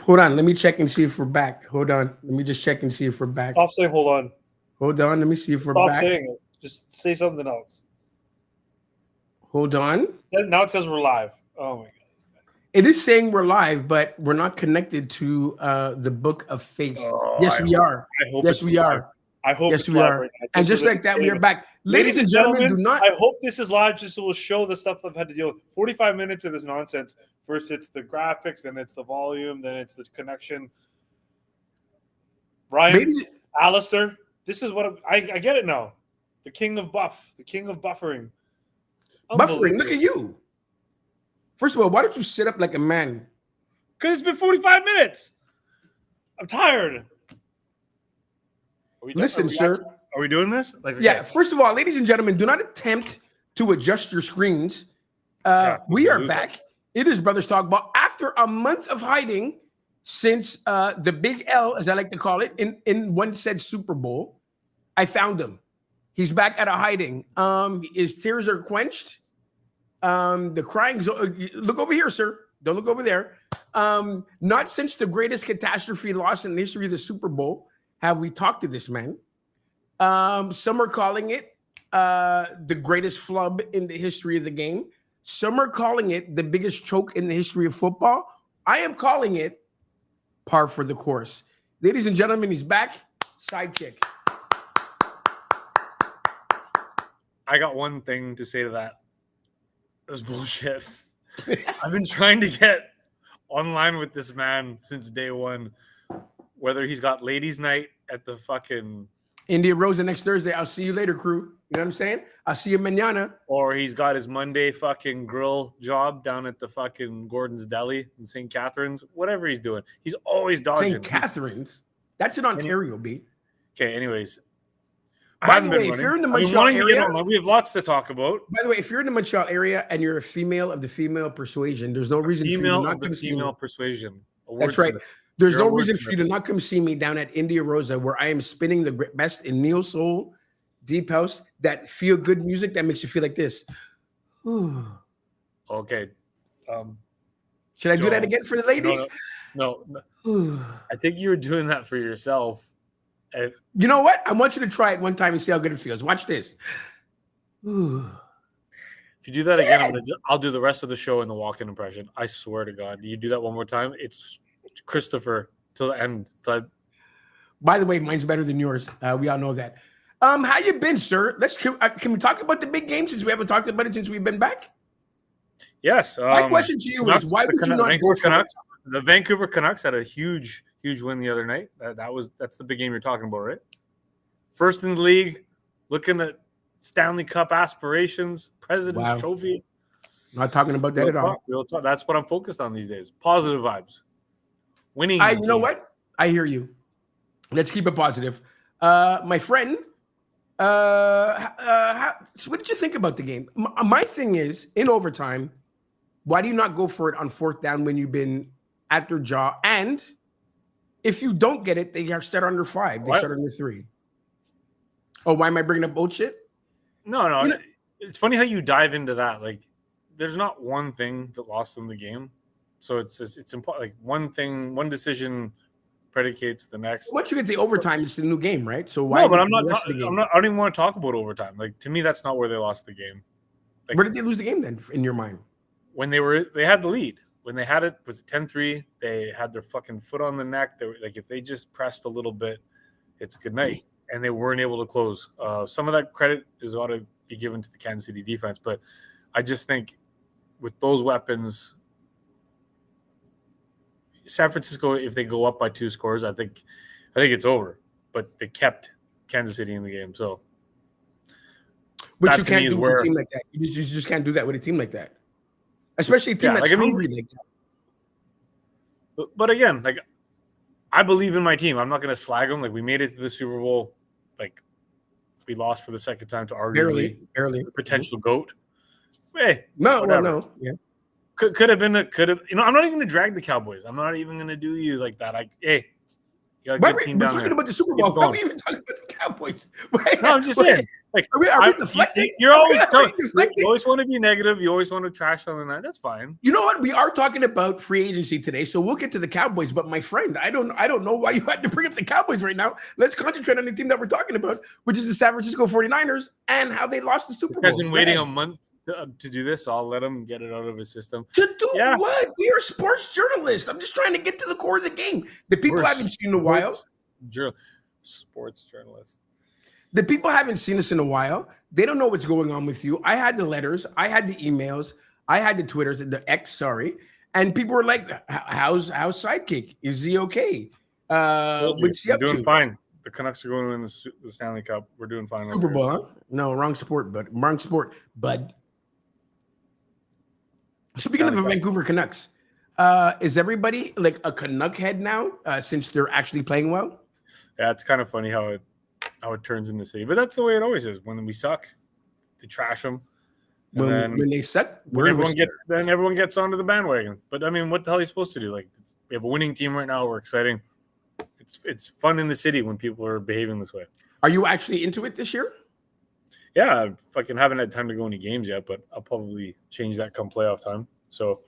Hold on. Let me check and see if we're back. Hold on. Let me just check and see if we're back. Stop saying hold on. Hold on. Let me see if we're Stop back. saying it. Just say something else. Hold on. Now it says we're live. Oh my god. It is saying we're live, but we're not connected to the Book of Face. Oh, Yes, we are. Yes, we are. I hope yes, it's we live are. right now. And just like that, we are back. Ladies and gentlemen, do not. I hope this is live just so we'll show the stuff I've had to deal with. 45 minutes of this nonsense. First, it's the graphics, then it's the volume, then it's the connection. Ryan, Alistair, this is what I get it now. The king of buffering. Buffering, look at you. First of all, why don't you sit up like a man? Because it's been 45 minutes. I'm tired. Listen, sir. Are we doing this? Yeah. First of all, ladies and gentlemen, do not attempt to adjust your screens. We are back. It is Brothers Talk Ball after a month of hiding since the Big L, as I like to call it, in one said Super Bowl. I found him. He's back out of hiding. His tears are quenched. The crying. Look over here, sir. Don't look over there. Not since the greatest catastrophe loss in the history of the Super Bowl have we talked to this man. Some are calling it the greatest flub in the history of the game. Some are calling it the biggest choke in the history of football. I am calling it par for the course. Ladies and gentlemen, he's back. Sidekick. I got one thing to say to that. That's bullshit. I've been trying to get online with this man since day one. Whether he's got ladies' night at the fucking India Rosa next Thursday. I'll see you later, crew. You know what I'm saying? I'll see you mañana. Or he's got his Monday fucking grill job down at the fucking Gordon's Deli in St. Catharines. Whatever he's doing. He's always dodging. St. Catharines? That's in Ontario, B. Okay, anyways. By the way, if you're in the Montreal area, we have lots to talk about. By the way, if you're in the Montreal area and you're a female of the female persuasion, there's no reason for you to not come see me. Female persuasion. That's right. There's no reason for you to not come see me down at India Rosa, where I am spinning the best in neo soul, deep house, that feel good music that makes you feel like this. Okay. Should I do that again for the ladies? No. I think you were doing that for yourself. You know what? I want you to try it one time and see how good it feels. Watch this. If you do that again, I'll do the rest of the show in the walk-in impression. I swear to God. You do that one more time, it's Christopher till the end. By the way, mine's better than yours. We all know that. How you been, sir? Can we talk about the big game since we haven't talked about it since we've been back? Yes. My question to you is, why would you not go for it? The Vancouver Canucks had a huge win the other night. That's the big game you're talking about, right? First in the league, looking at Stanley Cup aspirations, President's Trophy. Not talking about that at all. That's what I'm focused on these days. Positive vibes. Winning. You know what? I hear you. Let's keep it positive. My friend, what did you think about the game? My thing is, in overtime, why do you not go for it on fourth down when you've been at their jaw? And if you don't get it, they start under 5. They start under 3. Oh, why am I bringing up old shit? No. It's funny how you dive into that. Like, there's not one thing that lost them the game. So it's important. Like one decision predicates the next. Once you get the overtime, it's the new game, right? So why? No, but I don't even want to talk about overtime. Like, to me, that's not where they lost the game. Like, where did they lose the game then, in your mind? When they had the lead. When they had it, was 10-3. They had their fucking foot on the neck. They were like, if they just pressed a little bit, it's good night. And they weren't able to close. Some of that credit ought to be given to the Kansas City defense, but I just think with those weapons, San Francisco, if they go up by 2 scores, I think it's over. But they kept Kansas City in the game. So, but you can't do with a team like that. You just can't do that with a team like that, especially a team that's hungry like that. But again, like, I believe in my team. I'm not going to slag them. Like, we made it to the Super Bowl. Like, we lost for the second time to arguably barely the potential GOAT. Hey, no. Yeah. Could have been. I'm not even going to drag the Cowboys. I'm not even going to do you like that. You got a good team down there. We're talking about the Super Bowl. How are we even talking about the Cowboys. No, I'm just saying. Like, are we deflecting? You're always deflecting? you always want to be negative. You always want to trash on the night. That's fine. You know what? We are talking about free agency today, so we'll get to the Cowboys. But my friend, I don't know why you had to bring up the Cowboys right now. Let's concentrate on the team that we're talking about, which is the San Francisco 49ers and how they lost the Super Bowl. He's been waiting a month to do this, so I'll let him get it out of his system. To do what? We are sports journalists. I'm just trying to get to the core of the game. The people haven't seen in a while. Sports journalists. The people haven't seen us in a while. They don't know what's going on with you. I had the letters. I had the emails. I had the Twitters, the X, sorry. And people were like, how's Sidekick? Is he okay? What's he up doing to? Fine. The Canucks are going to win the Stanley Cup. We're doing fine. Super Bowl, huh? No, wrong sport, bud. Speaking of the Vancouver Canucks, is everybody like a Canuck head now since they're actually playing well? Yeah, it's kind of funny how it turns in the city. But that's the way it always is. When we suck, they trash them. When they suck, everyone gets onto the bandwagon. But I mean, what the hell are you supposed to do? Like, we have a winning team right now. We're exciting. It's fun in the city when people are behaving this way. Are you actually into it this year? Yeah, I fucking haven't had time to go any games yet, but I'll probably change that come playoff time. So,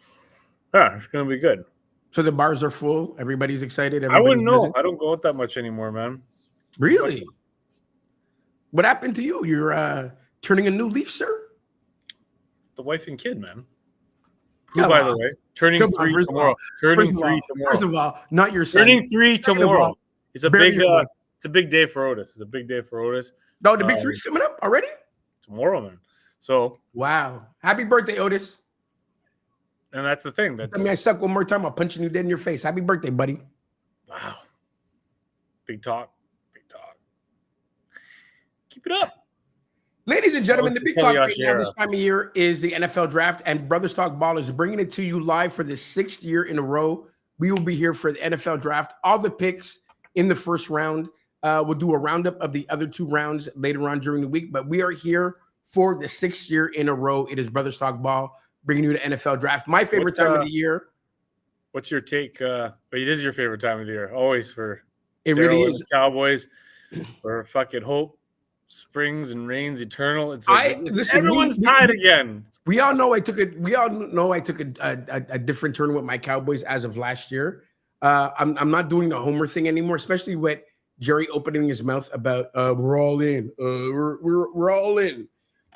yeah, it's gonna be good. So the bars are full. Everybody's excited. I wouldn't know. I don't go out that much anymore, man. Really? What happened to you? You're turning a new leaf, sir? The wife and kid, man. Who, by the way, turning 3 tomorrow. First of all, not your son. Turning 3 tomorrow. It's a big day for Otis. It's a big day for Otis. No, the big 3's coming up already? Tomorrow, man. So wow. Happy birthday, Otis. And that's the thing. I mean, I suck one more time, I'll punch you dead in your face. Happy birthday, buddy. Wow. Big talk. Keep it up. Ladies and gentlemen, the big talk right now this time of year is the NFL draft, and Brothers Talk Ball is bringing it to you live for the 6th year in a row. We will be here for the NFL draft. All the picks in the first round. We'll do a roundup of the other 2 rounds later on during the week, but we are here for the 6th year in a row. It is Brothers Talk Ball bringing you the NFL draft. My favorite time of the year. What's your take? It is your favorite time of the year. Always for it really is. Cowboys or fucking hope. Springs and rains eternal. It's like, everyone's tied again. We all know I took a different turn with my Cowboys as of last year. I'm not doing the homer thing anymore, especially with Jerry opening his mouth about we're all in. We're all in.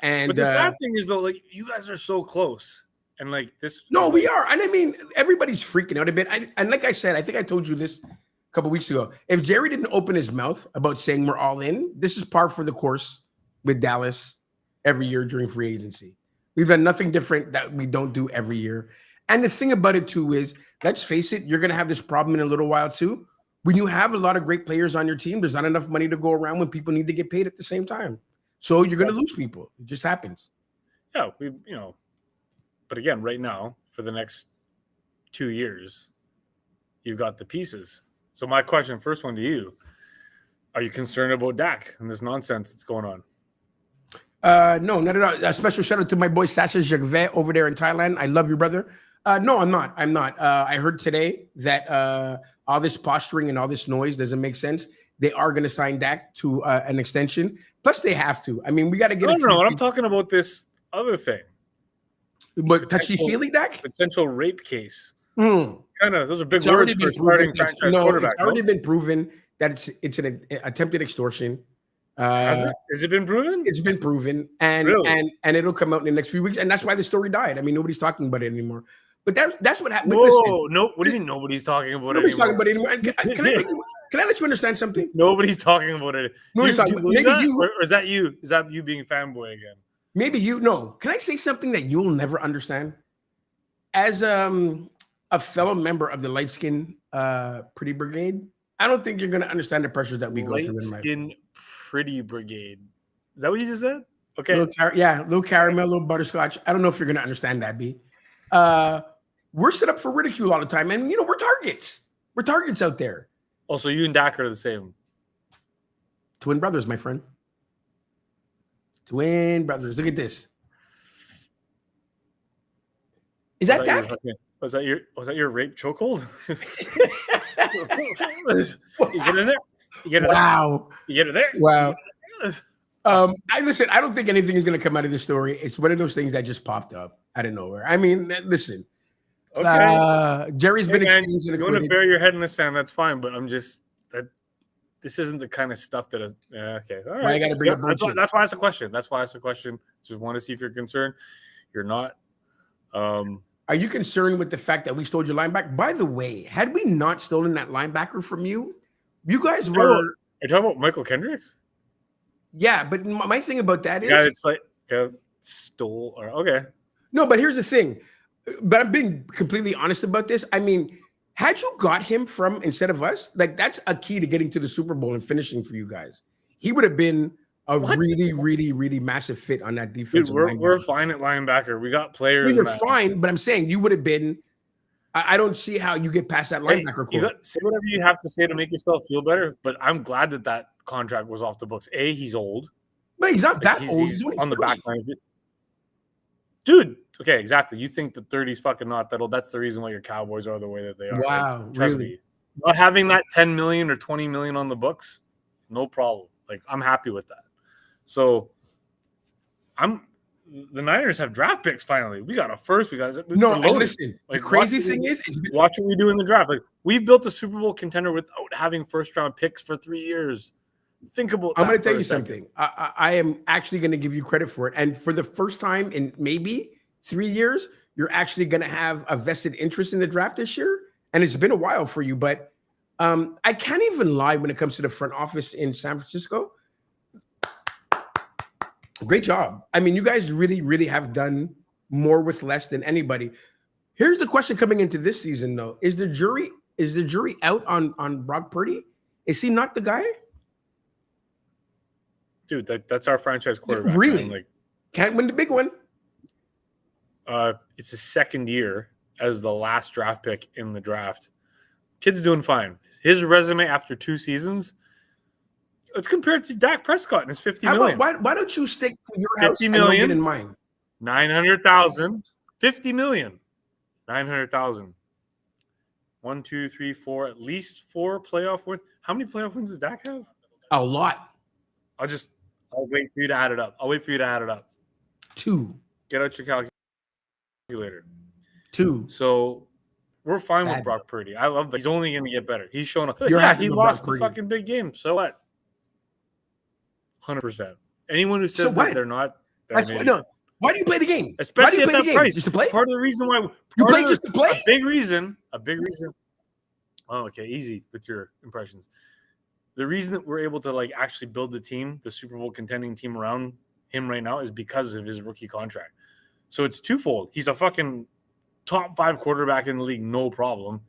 And but the sad thing is though, like, you guys are so close. And like this. No, we are. And I mean, everybody's freaking out a bit. And like I said, I think I told you this a couple weeks ago. If Jerry didn't open his mouth about saying we're all in, this is par for the course with Dallas every year during free agency. We've done nothing different that we don't do every year. And the thing about it too is, let's face it, you're going to have this problem in a little while too. When you have a lot of great players on your team, there's not enough money to go around when people need to get paid at the same time. So you're going to lose people. It just happens. Yeah, but again, right now, for the next 2 years, you've got the pieces. So my question, first one to you, are you concerned about Dak and this nonsense that's going on? No, not at all. A special shout out to my boy Sasha Jagvet over there in Thailand. I love you, brother. No, I'm not. I heard today that all this posturing and all this noise doesn't make sense. They are going to sign Dak to an extension. Plus, they have to. I mean, we got to get it. No, I'm talking about this other thing. But touchy-feely Dak? Potential rape case. Kind of, those are big words for a starting franchise quarterback. It's already been proven that it's an attempted extortion. Has it been proven? It's been proven, and really? and it'll come out in the next few weeks, and that's why the story died. I mean, nobody's talking about it anymore. But that's what happened. Whoa, no! What do you mean nobody's talking about it anymore? Talking about it anymore. Can I let you understand something? Nobody's talking about it. Nobody's talking about it. Or is that you? Is that you being fanboy again? Maybe you. No. Can I say something that you'll never understand? As a fellow member of the Light Skin Pretty Brigade, I don't think you're going to understand the pressures that we go through in life. Light Skin Pretty Brigade. Is that what you just said? Okay. Little caramel, little butterscotch. I don't know if you're going to understand that, B. We're set up for ridicule all the time, and we're targets. We're targets out there. Also, you and Dak are the same. Twin brothers, my friend. Twin brothers. Look at this. Is that Dak? Was that your rape chokehold? You get in there? You get it. Wow. You get it there. Wow. Get it there. I don't think anything is going to come out of this story. It's one of those things that just popped up out of nowhere. I mean, listen. Okay. Jerry's been experienced you want to bury your head in the sand, that's fine, but I'm just that this isn't the kind of stuff that is okay. All right. I got to bring up that's why it's a question. That's why it's a question. Just want to see if you're concerned. You're not. Are you concerned with the fact that we stole your linebacker? By the way, had we not stolen that linebacker from you, you guys were. Are you talking about Michael Kendricks? Yeah, but my thing about that is. Yeah, it's like stole or okay. No, but here's the thing. But I'm being completely honest about this. I mean, had you got him from instead of us, like that's a key to getting to the Super Bowl and finishing for you guys. He would have been a really, really, really massive fit on that defense. We're fine at linebacker. We got players. You're fine, but I'm saying you would have been. I don't see how you get past that linebacker. Say whatever you have to say to make yourself feel better. But I'm glad that contract was off the books. He's old. But he's not that old. He's on the back line. Dude, okay, exactly. You think the 30's fucking not that old. That's the reason why your Cowboys are the way that they are. Wow, like, trust me. Not having that 10 million or 20 million on the books, no problem. Like, I'm happy with that. So, the Niners have draft picks finally. We got a first. Listen, like, the crazy thing is watch what we do in the draft. Like, we've built a Super Bowl contender without having first-round picks for 3 years. Think about that. I'm going to tell you something. I am actually going to give you credit for it. And for the first time in maybe 3 years, you're actually going to have a vested interest in the draft this year. And it's been a while for you, but I can't even lie when it comes to the front office in San Francisco. Great job. I mean, you guys really, really have done more with less than anybody. Here's the question coming into this season, though. Is the jury out on Brock Purdy? Is he not the guy? Dude, that's our franchise quarterback. Really? Man. Like, can't win the big one. It's his second year as the last draft pick in the draft. Kid's doing fine. His resume after 2 seasons, it's compared to Dak Prescott and his $50 million. Why don't you stick to your house 50 million in mind? 900,000. 50 million. 900,000. 1, 2, 3, 4. At least 4 playoff wins. How many playoff wins does Dak have? A lot. I'll wait for you to add it up. 2. Get out your calculator. 2. So we're fine with Brock Purdy. I love that. He's only going to get better. He's showing up. He lost the fucking big game. So what? 100%. Anyone who says that they're not. Why do you play the game? Especially at that price. Just to play? Part of the reason why you play just to play? A big reason. Oh, okay. Easy with your impressions. The reason that we're able to actually build the team, the Super Bowl contending team around him right now is because of his rookie contract. So it's twofold. He's a fucking top 5 quarterback in the league, no problem.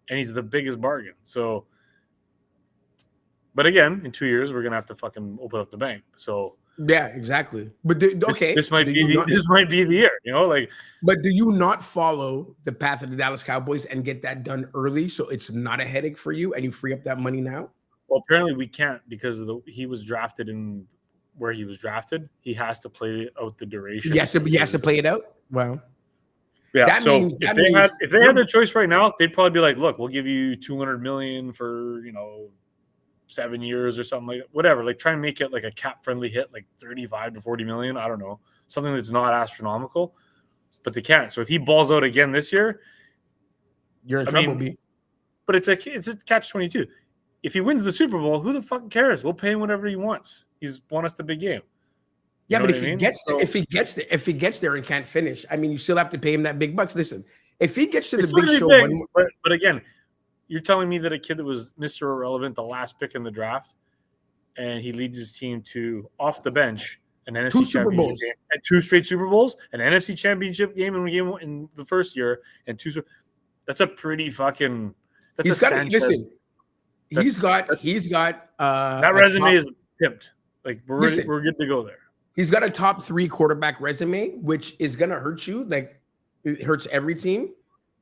And he's the biggest bargain. So, but again, in 2 years, we're going to have to fucking open up the bank. So yeah, exactly. But this might be the year, But do you not follow the path of the Dallas Cowboys and get that done early so it's not a headache for you and you free up that money now? Well, apparently we can't because he was drafted in where he was drafted. He has to play out the duration. He has to play it out. Well, yeah. If they had their choice right now, they'd probably be like, "Look, we'll give you $200 million for 7 years or something like that. Whatever. Like try and make it like a cap friendly hit, like 35 to 40 million. I don't know, something that's not astronomical, but they can't. So if he balls out again this year, you're in trouble, B. But it's a catch-22. If he wins the Super Bowl, who the fuck cares? We'll pay him whatever he wants. He's won us the big game. Yeah, but if he gets there and can't finish, I mean, you still have to pay him that big bucks. Listen, if he gets to the big show, but again, you're telling me that a kid that was Mr. Irrelevant, the last pick in the draft, and he leads his team to off the bench an NFC championship game and 2 straight Super Bowls, an NFC championship game in the first year, and 2. That's a pretty fucking. That's a Sanchez. Listen, he's got that resume is pimped. Like we're good to go there. He's got a top 3 quarterback resume, which is gonna hurt you. Like it hurts every team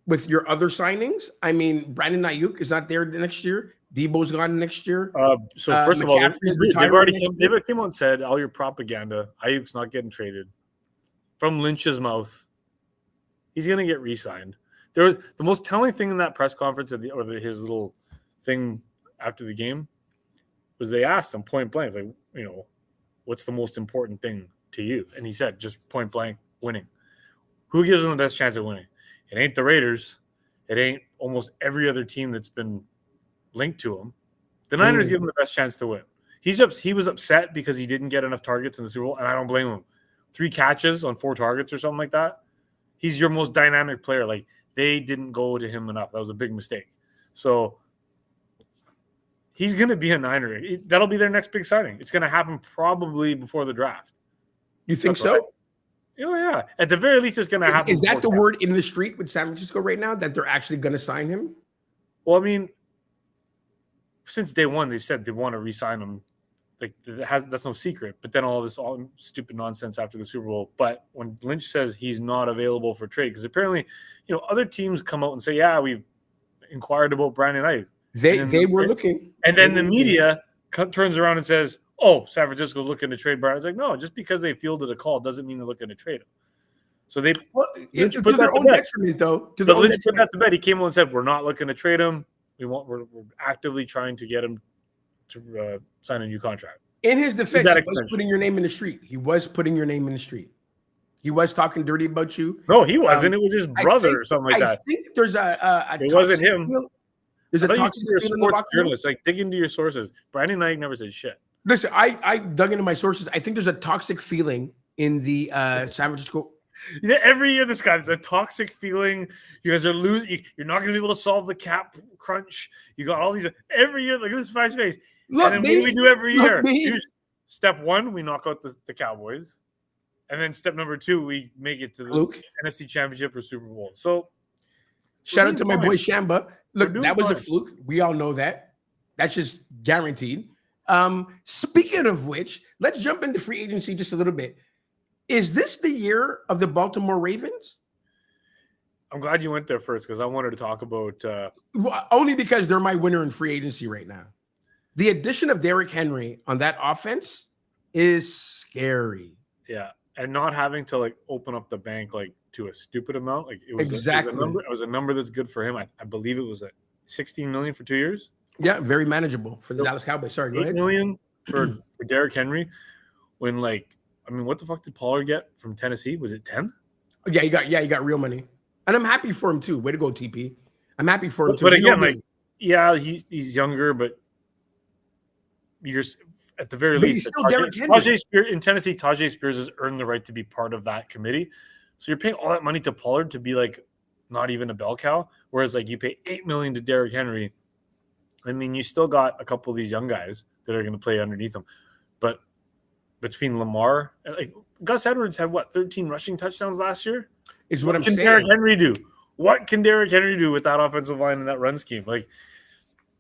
with your other signings. I mean, Brandon Ayuk is not there next year. Debo's gone next year. So first of all, they've already came out and said all your propaganda. Ayuk's not getting traded. From Lynch's mouth, he's gonna get re-signed. There was the most telling thing in that press conference his little thing after the game. was they asked him point blank, like, what's the most important thing to you? And he said, just point blank, winning. Who gives them the best chance of winning? It ain't the Raiders. It ain't almost every other team that's been linked to him. The Niners give him the best chance to win. He was upset because he didn't get enough targets in the Super Bowl, and I don't blame him. 3 catches on 4 targets or something like that. He's your most dynamic player. Like, they didn't go to him enough. That was a big mistake. So he's going to be a Niner. That'll be their next big signing. It's going to happen probably before the draft. You think That's so? right. Oh, yeah. At the very least, it's going to happen. Is that the word in the street with San Francisco right now, that they're actually going to sign him? Well, I mean, since day one, they've said they want to re-sign him. Like, that's no secret. But then all stupid nonsense after the Super Bowl. But when Lynch says he's not available for trade, because apparently, other teams come out and say, yeah, we've inquired about Brandon Ayuk. They were looking. And then the media turns around and says, oh, San Francisco's looking to trade Brandon. It's like, no, just because they fielded a call doesn't mean they're looking to trade him. So they Lynch put their own detriment, though. Lynch put that to bed. He came out and said, we're not looking to trade him. We're actively trying to get him to sign a new contract. In his defense, he was putting your name in the street. He was putting your name in the street. He was talking dirty about you. No, he wasn't. It was his brother or something like that. I think there's it wasn't him. There's a toxic you're a sports journalist. Like, dig into your sources. Brandon Ayuk never said shit. Listen, I dug into my sources. I think there's a toxic feeling in the San Francisco. Every year this guy's a toxic feeling. You guys are losing. You're not going to be able to solve the cap crunch. You got all these every year. Look at this guy's face. Look, and then what do we do every year? Step 1, we knock out the Cowboys, and then step number 2, we make it to the NFC Championship or Super Bowl. So, shout out to my boy Shamba. Look, that was a fluke. We all know that. That's just guaranteed. Speaking of which, let's jump into free agency just a little bit. Is this the year of the Baltimore Ravens? I'm glad you went there first because I wanted to talk about only because they're my winner in free agency right now. The addition of Derrick Henry on that offense is scary. Yeah, and not having to open up the bank to a stupid amount. It was exactly it was a number that's good for him. I believe it was $16 million for 2 years. Yeah, very manageable for the Dallas Cowboys. Sorry, go ahead. $8 million for Derrick Henry. When what the fuck did Pollard get from Tennessee? Was it 10? Yeah, he got real money, and I'm happy for him too. Way to go, TP. I'm happy for him too. But again, he's younger, but you're at the very least. Tajay Spears in Tennessee. Tajay Spears has earned the right to be part of that committee. So you're paying all that money to Pollard to be not even a bell cow, whereas you pay $8 million to Derrick Henry. I mean, you still got a couple of these young guys that are going to play underneath him, but between Lamar and Gus Edwards had 13 rushing touchdowns last year. Is what I'm saying. What can Derrick Henry do? What can Derrick Henry do with that offensive line and that run scheme?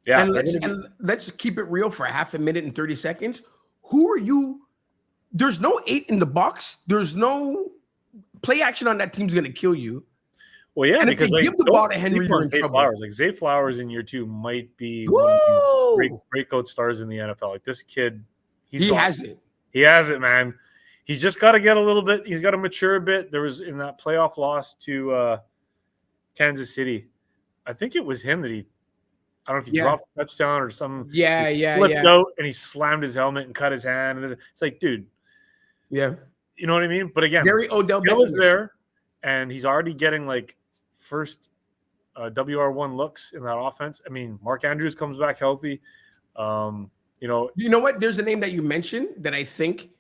Yeah. And let's keep it real for a half a minute and 30 seconds. Who are you? There's no 8 in the box. There's no play action on that team's going to kill you. Well, yeah, and because if they give the ball to Henry, you're in Zay trouble. Flowers. Zay Flowers in year 2 might be one of the breakout stars in the NFL. This kid, he has it. He has it, man. He's just got to get a little bit. He's got to mature a bit. There was in that playoff loss to Kansas City. I think it was him that I don't know if he dropped a touchdown or something. He flipped out and he slammed his helmet and cut his hand. And it's dude. Yeah. You know what I mean? But again, Gary Odell Bill is there, and he's already getting first WR1 looks in that offense. I mean, Mark Andrews comes back healthy. You know what? There's a name that you mentioned that I think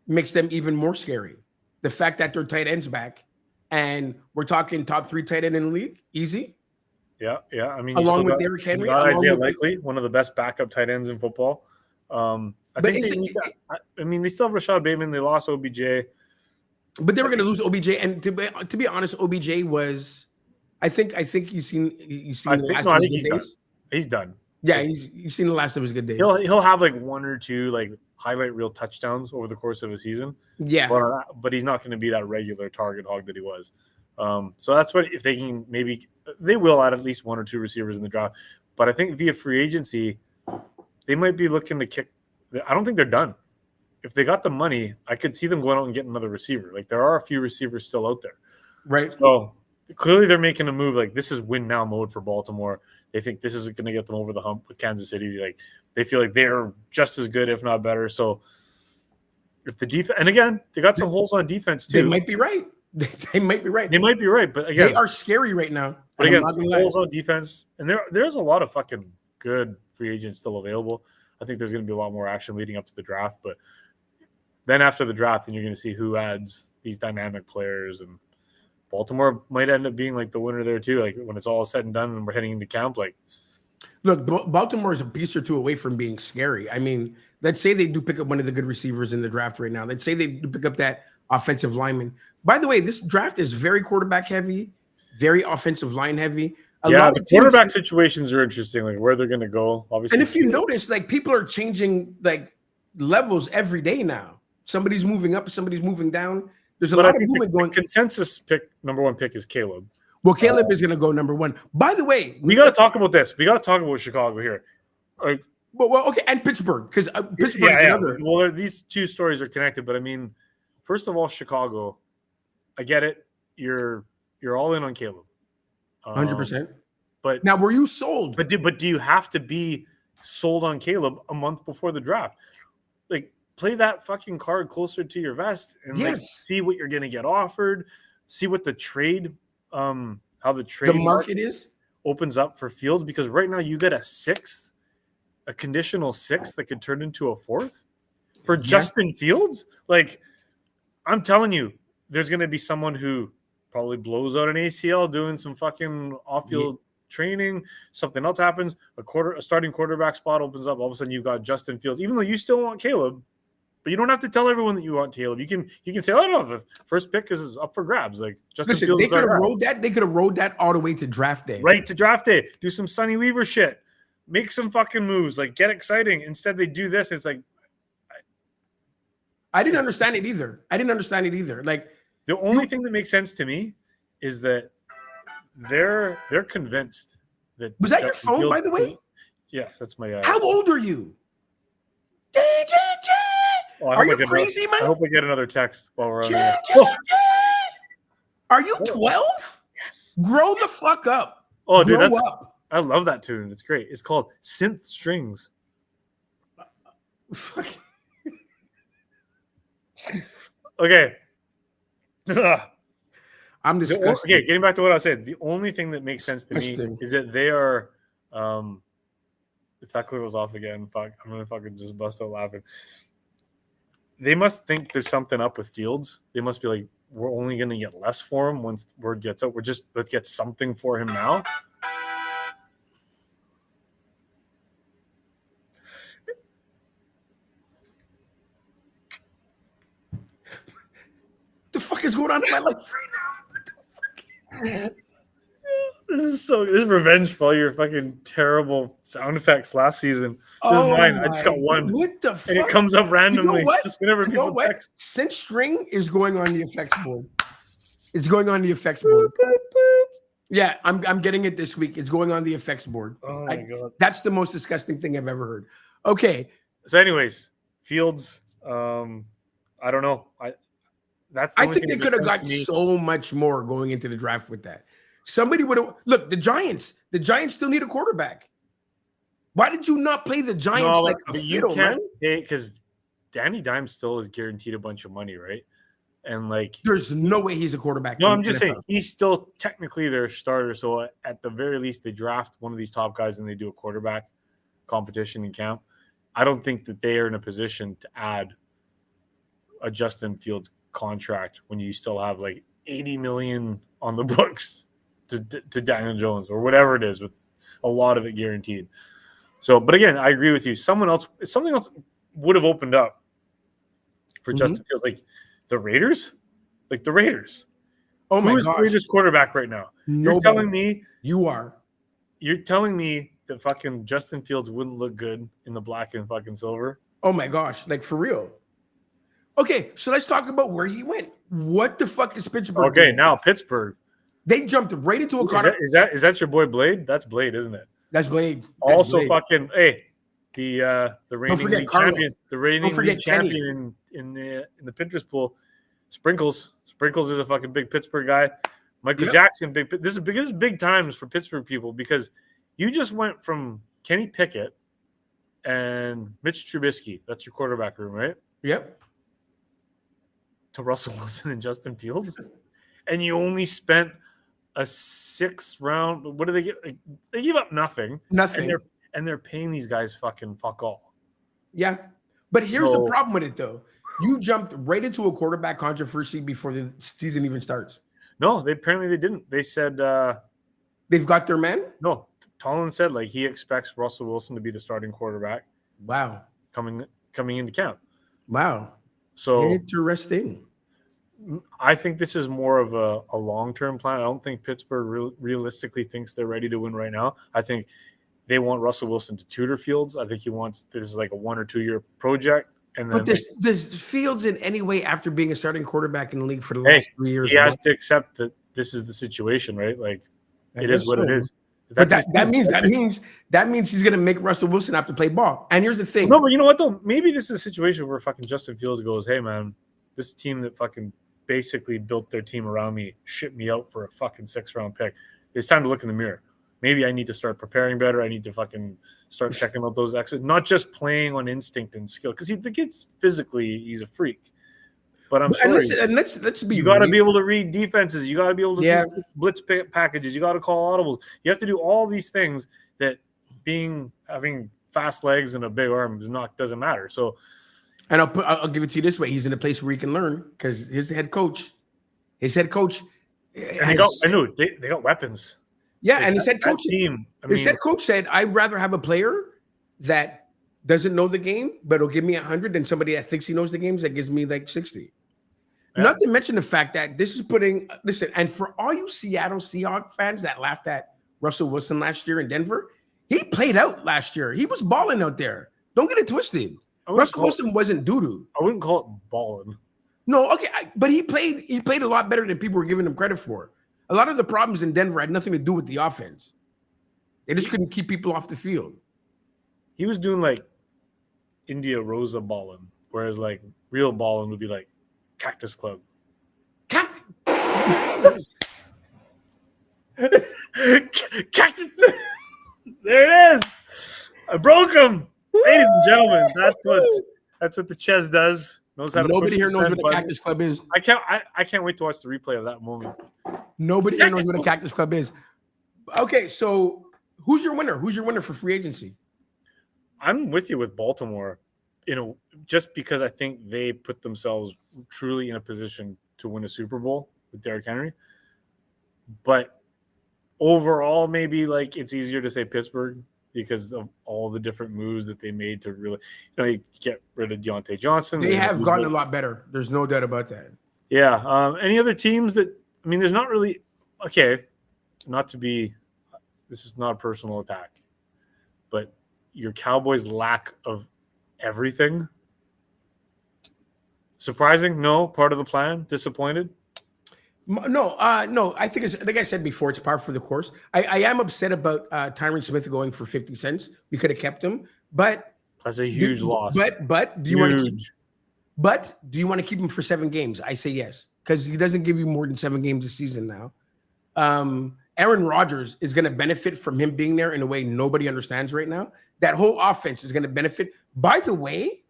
makes them even more scary. The fact that their tight end's back, and we're talking top 3 tight end in the league, easy. Yeah. I mean, along with Derrick Henry, Isaiah Likely, one of the best backup tight ends in football. I think they still have Rashad Bateman. They lost OBJ, but they were going to lose OBJ. And to be honest, OBJ was. I think you've seen the last of his good days. He's done. Yeah, you've seen the last of his good days. He'll have 1 or 2 highlight reel touchdowns over the course of a season. Yeah, but he's not going to be that regular target hog that he was. So that's what if they can they will add at least 1 or 2 receivers in the draft. But I think via free agency, they might be looking to kick. I don't think they're done. If they got the money, I could see them going out and getting another receiver. There are a few receivers still out there. Right. So clearly they're making a move. This is win now mode for Baltimore. They think this is going to get them over the hump with Kansas City. Like they feel like they're just as good, if not better. So if the defense, and again, they got some holes on defense too. They might be right. They might be right. They might be right, but again, they are scary right now. But again, some holes on defense, and there's a lot of fucking good free agents still available. I think there's going to be a lot more action leading up to the draft, but then after the draft, then you're going to see who adds these dynamic players, and Baltimore might end up being like the winner there too. Like when it's all said and done, and we're heading into camp, like. Look, Baltimore is a piece or two away from being scary. I mean, let's say they do pick up one of the good receivers in the draft right now. Let's say they do pick up that offensive lineman. By the way, this draft is very quarterback heavy, very offensive line heavy. The quarterback situations are interesting, like where they're going to go. Obviously, and if you notice, like people are changing like levels every day now. Somebody's moving up, somebody's moving down. There's a lot of movement going. The consensus pick, number one pick, is Caleb. Well, Caleb is going to go number one. By the way, we got to talk about this. We got to talk about Chicago here. Well, okay, and Pittsburgh, because Pittsburgh is another. Well, these two stories are connected, but I mean, first of all, Chicago, I get it. You're all in on Caleb. 100%. But now, were you sold? But do you have to be sold on Caleb a month before the draft? Like, play that fucking card closer to your vest and like, see what you're going to get offered. See what the trade, how the trade market is opens up for Fields, because right now you get a conditional sixth that could turn into a fourth for Justin Fields. Like, I'm telling you, there's going to be someone who probably blows out an ACL doing some fucking off-field training. Something else happens. A starting quarterback spot opens up. All of a sudden, you've got Justin Fields. Even though you still want Caleb, but you don't have to tell everyone that you want Caleb. You can say, "Oh no, the first pick is up for grabs." Like Justin Fields. They could have rolled that. They could have rolled that all the way to draft day. Right to draft day. Do some Sonny Weaver shit. Make some fucking moves. Like get exciting. Instead, they do this. It's like I didn't understand it either. Like the only thing that makes sense to me is that they're convinced that. Was that your phone, by the way? Yes, that's my. How old are you? Are you crazy, man? I hope I get another text while we're on here. Are you 12? Yes. Grow the fuck up. Oh, dude, I love that tune. It's great. It's called Synth Strings. Okay. I'm disgusted. Okay, getting back to what I said, the only thing that makes sense to me is that they are. If that clip goes off again, fuck, I'm gonna fucking just bust out laughing. They must think there's something up with Fields. They must be like, we're only gonna get less for him once word gets out. Let's get something for him now. The fuck is going on in my life right now? This is revenge for all your fucking terrible sound effects last season. This is mine. I just got one. What the fuck? And it comes up randomly. You know what? Just whenever people text. Synth string is going on the effects board. It's going on the effects board. Yeah, I'm getting it this week. It's going on the effects board. Oh my god. That's the most disgusting thing I've ever heard. Okay. So anyways, Fields, I don't know. I think they could have got so much more going into the draft with that. Somebody would have look. The Giants still need a quarterback. Why did you not play the Giants like a fiddle, man? Because Danny Dimes still is guaranteed a bunch of money, right? And like, there's no way he's a quarterback. No, I'm just saying he's still technically their starter. So at the very least, they draft one of these top guys and they do a quarterback competition in camp. I don't think that they are in a position to add a Justin Fields contract when you still have like $80 million on the books to Daniel Jones or whatever it is, with a lot of it guaranteed. So, but again, I agree with you. Something else would have opened up for Justin Fields, like the Raiders. Oh my God, who's the Raiders quarterback right now? Nobody. You're telling me that fucking Justin Fields wouldn't look good in the black and fucking silver? Oh my gosh, like for real. Okay, so let's talk about where he went. What the fuck is Pittsburgh? Okay, now Pittsburgh. They jumped right into a car. Is that your boy Blade? That's Blade, isn't it? That's Blade. Fucking the reigning league champion. The reigning league champion in the Pinterest pool. Sprinkles is a fucking big Pittsburgh guy. Michael Jackson, big. This is big times for Pittsburgh people because You just went from Kenny Pickett and Mitch Trubisky. That's your quarterback room, right? Yep. To Russell Wilson and Justin Fields. And you only spent a 6th round. What do they get? They give up nothing. Nothing. And they're paying these guys fucking fuck all. Yeah. But here's the problem with it, though. You jumped right into a quarterback controversy before the season even starts. No, apparently they didn't. They said they've got their man? No. Tomlin said like he expects Russell Wilson to be the starting quarterback. Wow. Coming into camp. Wow. So interesting. I think this is more of a long-term plan. I don't think Pittsburgh realistically thinks they're ready to win right now. I think they want Russell Wilson to tutor Fields. I think he wants this is like a 1 or 2 year project. And then but does Fields in any way after being a starting quarterback in the league for the last 3 years? He has to accept that this is the situation, right? Like it is what it is. But that means he's gonna make Russell Wilson have to play ball. And here's the thing. No, but you know what though? Maybe this is a situation where fucking Justin Fields goes, "Hey man, this team that fucking basically built their team around me, shipped me out for a fucking 6th round pick. It's time to look in the mirror. Maybe I need to start preparing better. I need to fucking start checking out those exits, not just playing on instinct and skill. Because the kid's physically, he's a freak. But I'm sorry. And let's be. You got to be able to read defenses. You got to be able to do blitz packages. You got to call audibles. You have to do all these things that having fast legs and a big arm doesn't matter. So. And I'll give it to you this way: he's in a place where he can learn because his head coach. And they got weapons. Yeah, and his head coach. Head coach said, "I'd rather have a player that doesn't know the game, but will give me 100 than somebody that thinks he knows the games that gives me like 60." Yeah. Not to mention the fact that this is listen, and for all you Seattle Seahawks fans that laughed at Russell Wilson last year in Denver, he played out last year. He was balling out there. Don't get it twisted. Russell Wilson wasn't doo-doo. I wouldn't call it balling. No, okay, but he played a lot better than people were giving him credit for. A lot of the problems in Denver had nothing to do with the offense. They just couldn't keep people off the field. He was doing like India Rosa balling, whereas like real balling would be like Cactus Club. Cactus. There it is. I broke him. Ladies and gentlemen, that's what the Ches does. Nobody here knows what a Cactus Club is. I can't wait to watch the replay of that moment. Nobody here knows what a Cactus Club is. Okay, so who's your winner? Who's your winner for free agency? I'm with you with Baltimore, just because I think they put themselves truly in a position to win a Super Bowl with Derrick Henry. But overall, maybe like it's easier to say Pittsburgh because of all the different moves that they made to really, you get rid of Deontay Johnson. They have gotten a lot better. There's no doubt about that. Yeah. Any other teams that, there's not really, okay, this is not a personal attack, but your Cowboys' lack of everything. Surprising? No. Part of the plan? Disappointed? No. I think like I said before, it's par for the course. I am upset about Tyron Smith going for 50 cents. We could have kept him, but that's a huge loss. But do you want to keep him for 7 games? I say yes, because he doesn't give you more than 7 games a season now. Aaron Rodgers is going to benefit from him being there in a way nobody understands right now. That whole offense is going to benefit. By the way,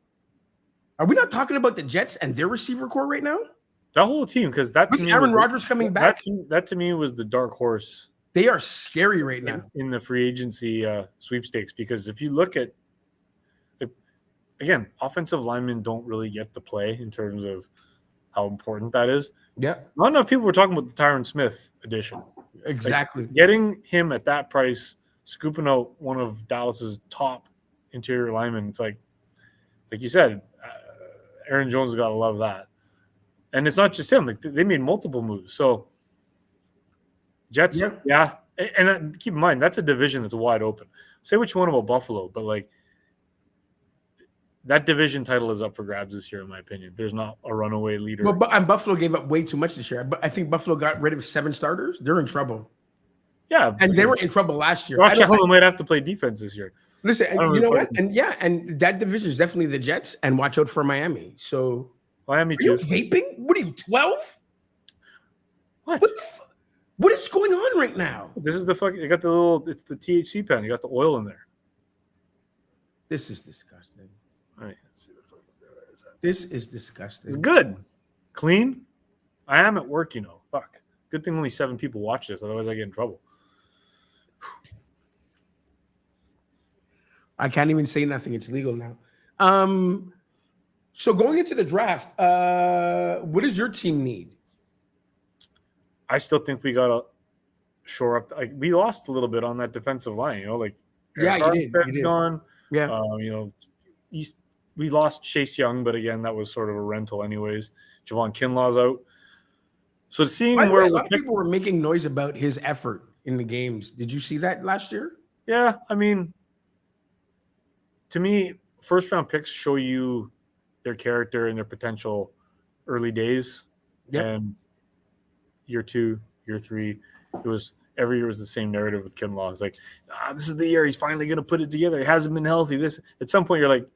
are we not talking about the Jets and their receiver core right now? That whole team, because that to me Aaron Rodgers coming back. That to me was the dark horse. They are scary right now in the free agency sweepstakes, because if you look at, again, offensive linemen don't really get the play in terms of how important that is. Yeah, not enough people were talking about the Tyron Smith addition. Exactly, getting him at that price, scooping out one of Dallas's top interior linemen. It's like you said, Aaron Jones has got to love that. And it's not just him. Like, they made multiple moves. So Jets, yeah. And keep in mind, that's a division that's wide open. Say what you want about Buffalo, but like that division title is up for grabs this year, in my opinion. There's not a runaway leader. Well, and Buffalo gave up way too much this year. But I think Buffalo got rid of 7 starters. They're in trouble. Yeah, and they were in trouble last year. Josh Allen might have to play defense this year. Listen, and you know what? And that division is definitely the Jets. And watch out for Miami. So. Miami too. Are you vaping? What are you, 12? What What is going on right now? This is the fucking. You got the little. It's the THC pen. You got the oil in there. This is disgusting. All right. Let's see the fucking. This is disgusting. It's good, clean. I am at work, Fuck. Good thing only 7 people watch this. Otherwise, I get in trouble. I can't even say nothing. It's legal now. So going into the draft, what does your team need? I still think we gotta shore up. Like, we lost a little bit on that defensive line. Yeah, you did. Gone. Yeah. We lost Chase Young, but again, that was sort of a rental, anyways. Javon Kinlaw's out. So seeing where a lot of people were making noise about his effort in the games. Did you see that last year? Yeah, I mean, to me, first-round picks show you their character and their potential early days. Yep. And year 2, year 3, every year was the same narrative with Kinlaw. It's like, this is the year he's finally going to put it together. He hasn't been healthy. At some point, you're like,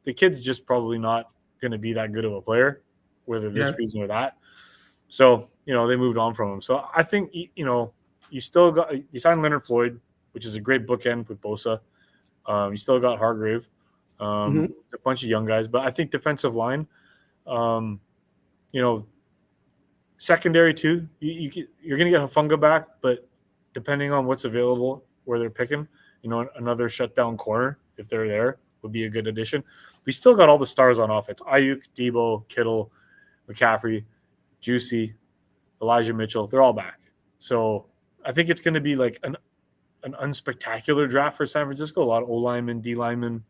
the kid's just probably not going to be that good of a player, whether this reason or that. So, they moved on from him. So I think, you signed Leonard Floyd, which is a great bookend with Bosa. You still got Hargrave, a bunch of young guys. But I think defensive line, secondary too. You're going to get Hufanga back, but depending on what's available, where they're picking, another shutdown corner, if they're there, would be a good addition. We still got all the stars on offense. Ayuk, Debo, Kittle, McCaffrey, Juicy, Elijah Mitchell. They're all back. So I think it's going to be like an unspectacular draft for San Francisco. A lot of O-linemen, D-linemen,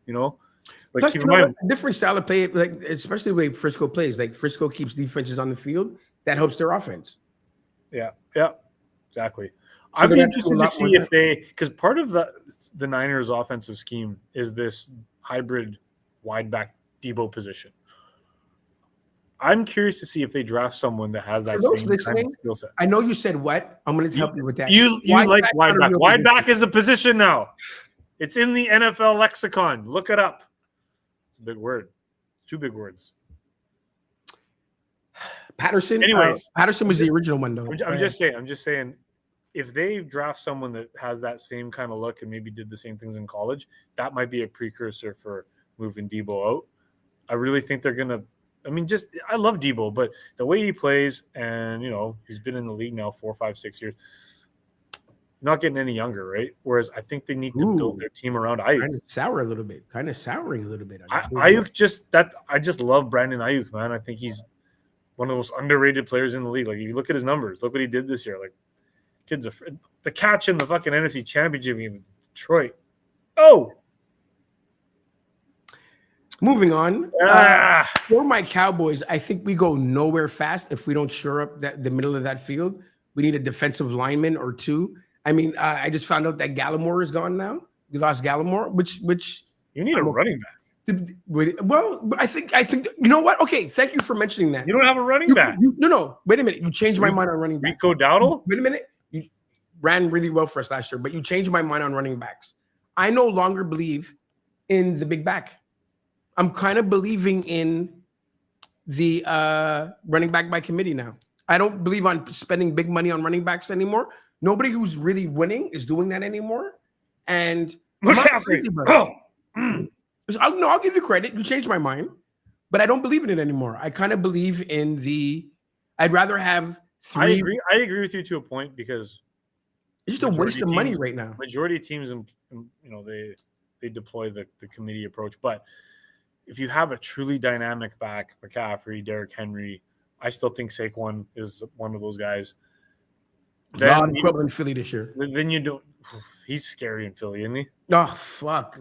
But plus, different style of play, like especially the way Frisco plays. Like Frisco keeps defenses on the field. That helps their offense. Yeah, exactly. So I'd be interested to see if because part of the Niners' offensive scheme is this hybrid wide back Debo position. I'm curious to see if they draft someone that has that same kind of skill set. I know you said what. I'm going to help you with that. You like wide back. Wide back is a position now. It's in the NFL lexicon. Look it up. It's a big word. 2 big words. Patterson. Anyways, Patterson was the original one, though. I'm just saying, if they draft someone that has that same kind of look and maybe did the same things in college, that might be a precursor for moving Debo out. I really think they're gonna. I love Debo, but the way he plays, and he's been in the league now 4, 5, 6 years. Not getting any younger, right? Whereas I think they need to build their team around Ayuk. Kind of souring a little bit. Ayuk I just love Brandon Ayuk, man. I think he's one of the most underrated players in the league. Like, if you look at his numbers, look what he did this year. Like, kid's the catch in the fucking NFC Championship game in Detroit. Oh, moving on. For my Cowboys, I think we go nowhere fast if we don't shore up the middle of that field. We need a defensive lineman or 2. I just found out that Gallimore is gone now. We lost Gallimore, which you need a running back. Well, I think you know what? Okay, thank you for mentioning that. You don't have a running back. No. Wait a minute. You changed my mind on running back. Rico Dowdle? Wait a minute. You ran really well for us last year, but you changed my mind on running backs. I no longer believe in the big back. I'm kind of believing in the running back by committee now. I don't believe on spending big money on running backs anymore. Nobody who's really winning is doing that anymore. And I'll give you credit. You changed my mind, but I don't believe in it anymore. I kind of believe in I'd rather have 3. I agree with you to a point, because it's just a waste of money right now. Majority of teams, they deploy the committee approach. But if you have a truly dynamic back, McCaffrey, Derrick Henry, I still think Saquon is one of those guys. Then in Philly this year. Then you don't. He's scary in Philly, isn't he? Oh, fuck.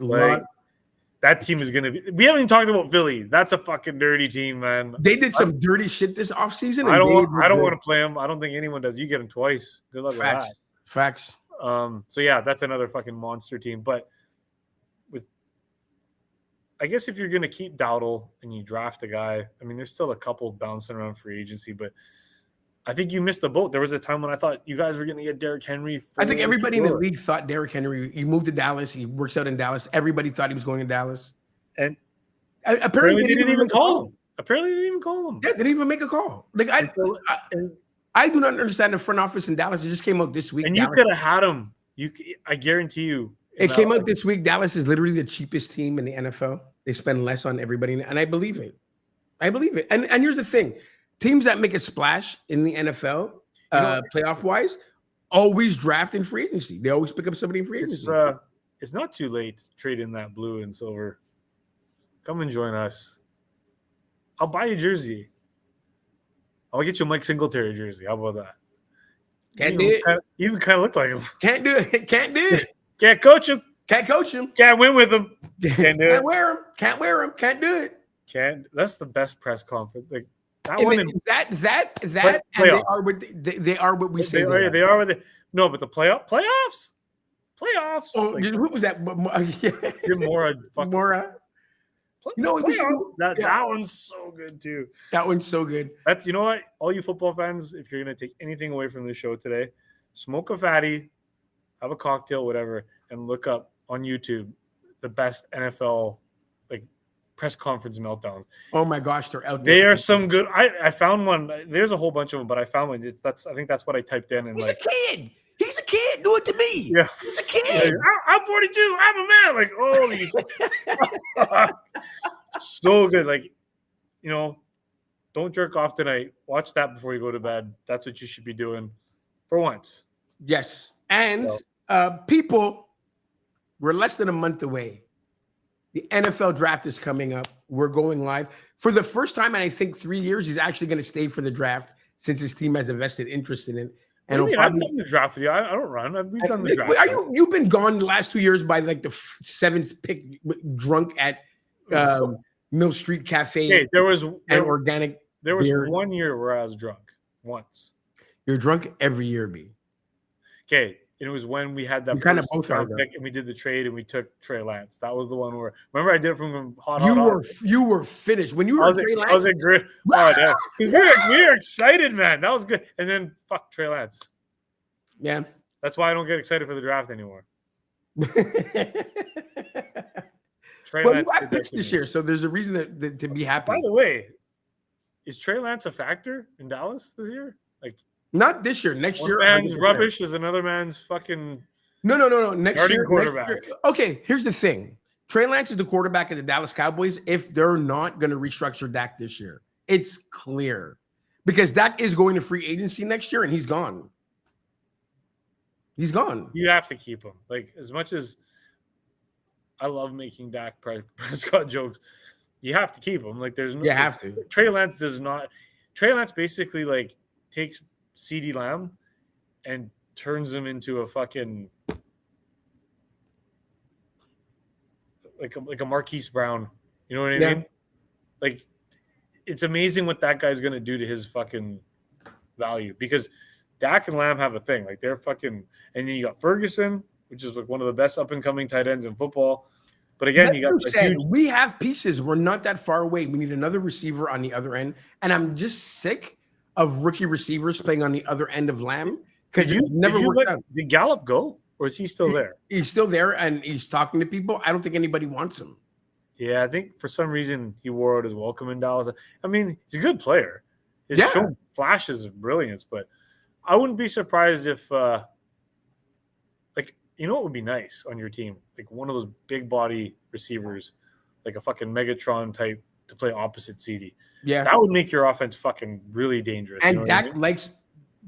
That team is going to be – we haven't even talked about Philly. That's a fucking dirty team, man. They did some dirty shit this offseason. I don't want to play them. I don't think anyone does. You get them twice. Good luck with that. Facts. So, yeah, that's another fucking monster team. But I guess if you're going to keep Dowdle and you draft a guy, there's still a couple bouncing around free agency, but I think you missed the boat. There was a time when I thought you guys were going to get Derrick Henry. I think everybody in the league thought Derrick Henry. He moved to Dallas. He works out in Dallas. Everybody thought he was going to Dallas. And apparently they didn't even call him. Apparently they didn't even call him. Yeah, they didn't even make a call. I do not understand the front office in Dallas. It just came out this week. And Dallas, you could have had him. I guarantee you. it came out this week. Dallas is literally the cheapest team in the NFL. They spend less on everybody, and I believe it. I believe it. And here's the thing: teams that make a splash in the NFL, playoff wise, always draft in free agency. They always pick up somebody in free agency. It's not too late to trade in that blue and silver. Come and join us. I'll buy you a jersey. I'll get you a Mike Singletary jersey. How about that? Can't do it. You even kind of look like him. Can't do it. Can't do it. Can't coach him. Can't coach him. Can't win with him. Can't wear him. Can't wear him. Can't do it. Can't. That's the best press conference. Like that And one. And they are what we say. They are what they. No, but the playoffs. Oh, like, who was that? Mora. Mora. That one's so good too. That one's so good. That's, you know what? All you football fans, if you're gonna take anything away from the show today, smoke a fatty, have a cocktail, whatever, and look up on YouTube the best NFL like press conference meltdowns. Oh my gosh, they're out there. They are some good. I found one. There's a whole bunch of them, but I found one. I think that's what I typed in. And He's a kid. He's a kid. Do it to me. Yeah. He's a kid. I'm 42. I'm a man. Like, holy. So good. Like, don't jerk off tonight. Watch that before you go to bed. That's what you should be doing for once. Yes. And people, we're less than a month away. The NFL draft is coming up. We're going live. For the first time in, I think, 3 years, he's actually going to stay for the draft since his team has a vested interest in it. And I've done the draft with you. I don't run. We've done the draft. You've been gone the last 2 years by like the 7th pick, drunk at Mill Street Cafe. Hey, there was organic. There was beer. 1 year where I was drunk once. You're drunk every year, B. Okay, and it was when we had that. We kind of both are, pick, and we did the trade, and we took Trey Lance. That was the one where remember I did it from hot. You were finished when you were Trey Lance. I was a great. Oh, yeah. we were excited, man. That was good. And then fuck Trey Lance. Yeah, that's why I don't get excited for the draft anymore. Trey Lance you got picks this year, so there's a reason to be happy. By the way, is Trey Lance a factor in Dallas this year? Like, not this year. Next year, man's rubbish is another man's fucking. No. Next year, quarterback. Next year. Okay, here's the thing. Trey Lance is the quarterback of the Dallas Cowboys. If they're not going to restructure Dak this year, it's clear because Dak is going to free agency next year, and he's gone. He's gone. You have to keep him. Like, as much as I love making Dak Prescott jokes, you have to keep him. Like, there's no. You have to. Trey Lance does not. Trey Lance basically like takes CeeDee Lamb and turns him into a fucking like a Marquise Brown. You know what I mean? Like, it's amazing what that guy's gonna do to his fucking value because Dak and Lamb have a thing. Like, they're fucking, and then you got Ferguson, which is like one of the best up and coming tight ends in football. But again, you got we have pieces. We're not that far away. We need another receiver on the other end, and I'm just sick of rookie receivers playing on the other end of Lamb because it never worked out. Did Gallup go, or is he still there? He's still there, and he's talking to people. I don't think anybody wants him. Yeah, I think for some reason he wore out his welcome in Dallas. I mean, he's a good player. He's shown flashes of brilliance, but I wouldn't be surprised if, what would be nice on your team? Like one of those big body receivers, like a fucking Megatron type to play opposite CeeDee. Yeah. That would make your offense fucking really dangerous. And Dak likes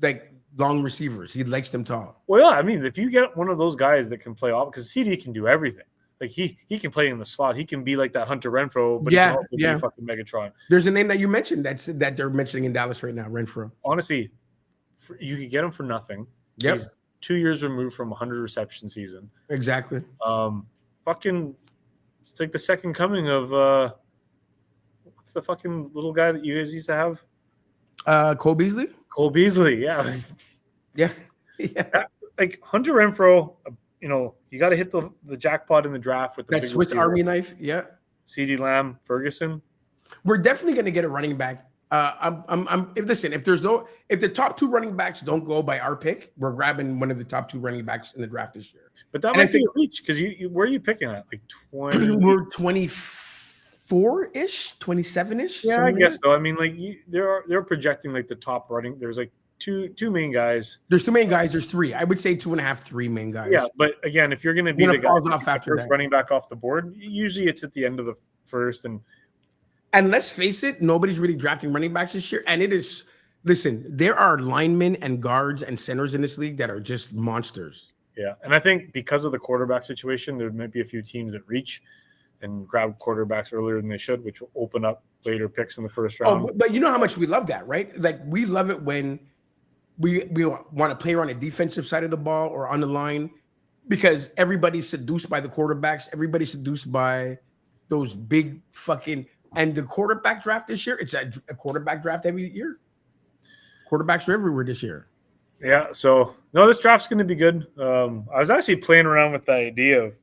like long receivers. He likes them tall. Well, yeah, I mean, if you get one of those guys that can play off, because CeeDee can do everything. Like he can play in the slot. He can be like that Hunter Renfrow, but he can also be fucking Megatron. There's a name that you mentioned that they're mentioning in Dallas right now, Renfrow. Honestly, you could get him for nothing. Yep. He's 2 years removed from 100 reception season. Exactly. It's like the second coming of what's the fucking little guy that you guys used to have? Cole Beasley. Cole Beasley, yeah. Yeah. Like Hunter Renfrow, you got to hit the jackpot in the draft with that Swiss Army knife. Yeah. CeeDee Lamb, Ferguson. We're definitely going to get a running back. If the top 2 running backs don't go by our pick, we're grabbing one of the top 2 running backs in the draft this year. But that might be a reach because where are you picking at? Like 20? We're 24-ish, 27-ish. Yeah, I guess so. I mean, like they're projecting like the top running. There's like two main guys. There's two main guys. There's three. I would say 2.5, 3 main guys. Yeah, but again, if you're going to be the guy off after first running back off the board, usually it's at the end of the first. And let's face it, nobody's really drafting running backs this year. And it is, listen, there are linemen and guards and centers in this league that are just monsters. Yeah, and I think because of the quarterback situation, there might be a few teams that reach and grab quarterbacks earlier than they should, which will open up later picks in the first round. Oh, but you know how much we love that, right? Like, we love it when we want a player on the defensive side of the ball or on the line, because everybody's seduced by the quarterbacks. Everybody's seduced by those big fucking – and the quarterback draft this year, it's a quarterback draft every year. Quarterbacks are everywhere this year. Yeah, so, no, this draft's going to be good. I was actually playing around with the idea of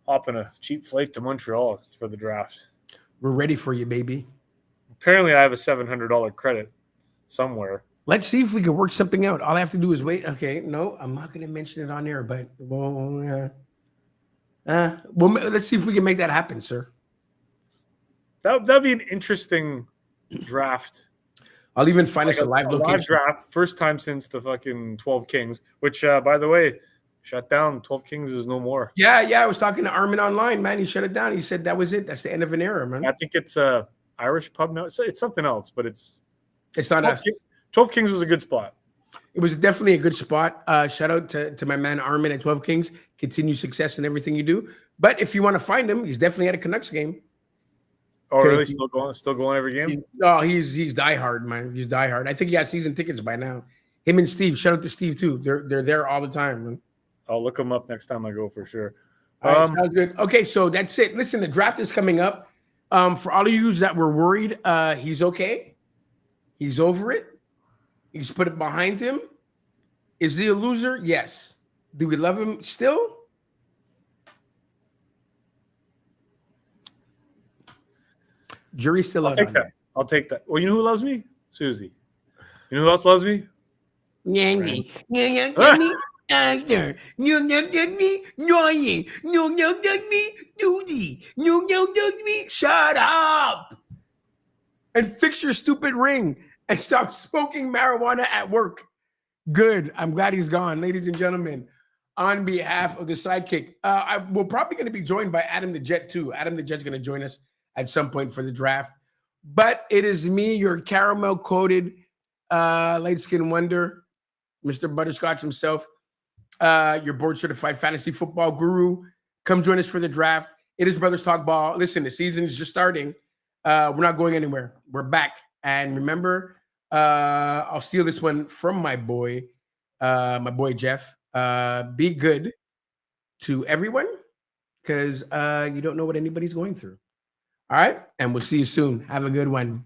hopping a cheap flight to Montreal for the draft. We're ready for you, baby. Apparently, I have a $700 credit somewhere. Let's see if we can work something out. All I have to do is wait. Okay, no, I'm not going to mention it on air, but well, let's see if we can make that happen, sir. That'd be an interesting draft. I'll even find us a live location. Live draft, first time since the fucking 12 Kings, which, by the way, shut down. 12 Kings is no more. Yeah. I was talking to Armin online, man. He shut it down. He said that was it. That's the end of an era, man. I think it's a Irish pub now. It's something else, but it's not us. 12 Kings was a good spot. It was definitely a good spot. Shout out to my man Armin at 12 Kings. Continue success in everything you do. But if you want to find him, he's definitely at a Canucks game. Oh, really? Still going every game? He's diehard, man. He's diehard. I think he has season tickets by now. Him and Steve. Shout out to Steve too. They're there all the time, man. I'll look him up next time I go for sure. All right, sounds good. Okay, so that's it. Listen, the draft is coming up. For all of you that were worried, he's okay. He's over it. He's put it behind him. Is he a loser? Yes. Do we love him still? Jury's still out. I'll take that. Well, you know who loves me? Susie. You know who else loves me? Yandy. Shut up and fix your stupid ring and stop smoking marijuana at work. Good. I'm glad he's gone. Ladies and gentlemen, on behalf of the sidekick, we're probably going to be joined by Adam the Jet too. Adam the Jet's going to join us at some point for the draft. But it is me, your caramel-coated light-skinned wonder, Mr. Butterscotch himself, your board-certified fantasy football guru. Come join us for the draft. It is Brothers Talk Ball. Listen, the season is just starting. We're not going anywhere. We're back. And remember, I'll steal this one from my boy Jeff. Be good to everyone, because you don't know what anybody's going through. All right, and we'll see you soon. Have a good one.